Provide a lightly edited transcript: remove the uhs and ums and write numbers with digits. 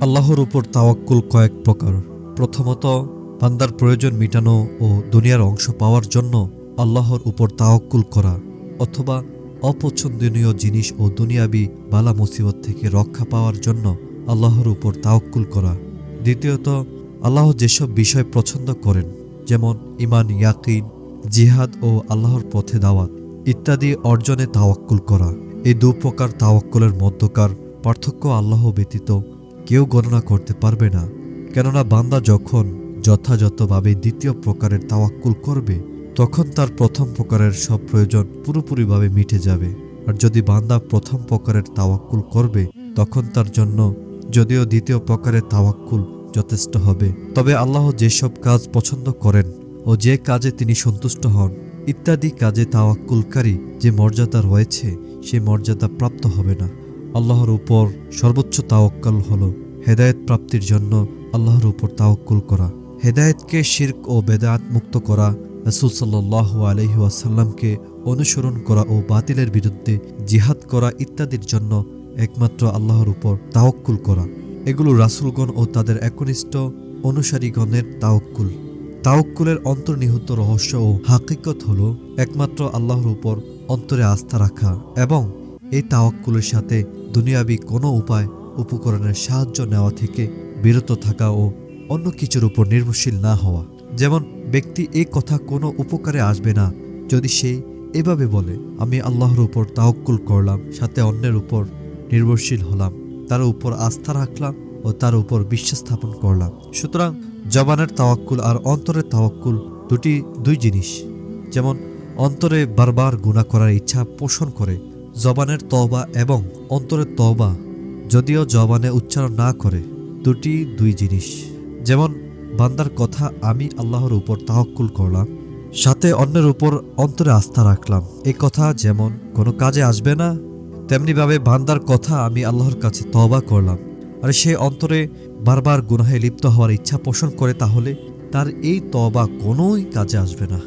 আল্লাহর উপর তাওয়াক্কুল কয়েক প্রকার। প্রথমত, বান্দার প্রয়োজন মিটানো ও দুনিয়ার অংশ পাওয়ার জন্য আল্লাহর উপর তাওয়াক্কুল করা, অথবা অপছন্দনীয় জিনিস ও দুনিয়াবি বালা মুসিবত থেকে রক্ষা পাওয়ার জন্য আল্লাহর উপর তাওয়াক্কুল করা। দ্বিতীয়ত, আল্লাহ যেসব বিষয় পছন্দ করেন, যেমন ঈমান, ইয়াকিন, জিহাদ ও আল্লাহর পথে দাওয়াত ইত্যাদি অর্জনে তাওয়াক্কুল করা। এই দু প্রকার তাওয়াক্কুলের মধ্যকার পার্থক্য আল্লাহ ব্যতীত কেউ গণনা করতে পারবে না। কেননা বান্দা যখন যথাযথভাবে দ্বিতীয় প্রকারের তাওয়াক্কুল করবে, তখন তার প্রথম প্রকারের সব প্রয়োজন পুরোপুরিভাবে মিটে যাবে। আর যদি বান্দা প্রথম প্রকারের তাওয়াক্কুল করবে, তখন তার জন্য যদিও দ্বিতীয় প্রকারের তাওয়াক্কুল যথেষ্ট হবে, তবে আল্লাহ যেসব কাজ পছন্দ করেন ও যে কাজে তিনি সন্তুষ্ট হন ইত্যাদি কাজে তাওয়াক্কুলকারী যে মর্যাদা রয়েছে, সে মর্যাদা প্রাপ্ত হবে না। আল্লাহর উপর সর্বোচ্চ তাওয়াক্কুল হল হেদায়েত প্রাপ্তির জন্য আল্লাহর উপর তাওয়াক্কুল করা, হেদায়েতকে শিরক ও বেদাত মুক্ত করা, রাসূল সাল্লাল্লাহু আলাইহি ওয়াসাল্লামকে অনুসরণ করা ও বাতিলের বিরুদ্ধে জিহাদ করা ইত্যাদির জন্য একমাত্র আল্লাহর উপর তাওয়াক্কুল করা। এগুলো রাসূলগণ ও তাদের একনিষ্ঠ অনুসারীগণের তাওয়াক্কুল। তাওয়াক্কুলের অন্তর্নিহিত রহস্য ও হাকিকত হল একমাত্র আল্লাহর উপর অন্তরে আস্থা রাখা এবং এই তাওয়াক্কুলের সাথে দুনিয়াবি কোনো উপায় উপকরণের সাহায্য নেওয়া থেকে বিরত থাকা ও অন্য কিছুর উপর নির্ভরশীল না হওয়া। যেমন ব্যক্তি এই কথা কোনো উপকারে আসবে না যদি সে এভাবে বলে, আমি আল্লাহর উপর তাওয়াক্কুল করলাম, সাথে অন্যের উপর নির্ভরশীল হলাম, তার উপর আস্থা রাখলাম ও তার উপর বিশ্বাস স্থাপন করলাম। সুতরাং জবানের তাওয়াক্কুল আর অন্তরের তাওয়াক্কুল দুই জিনিস। যেমন অন্তরে বারবার গুনাহ করার ইচ্ছা পোষণ করে জবানের তওবা এবং অন্তরের তওবা যদিও জবানে উচ্চারণ না করে, দুই জিনিস। যেমন বান্দার কথা আমি আল্লাহর উপর তাওয়াক্কুল করলাম, সাথে অন্যের উপর অন্তরে আস্থা রাখলাম, এই কথা যেমন কোনো কাজে আসবে না, তেমনিভাবে বান্দার কথা আমি আল্লাহর কাছে তওবা করলাম আর সে অন্তরে বারবার গুনাহে লিপ্ত হওয়ার ইচ্ছা পোষণ করে, তাহলে তার এই তওবা কোনোই কাজে আসবে না।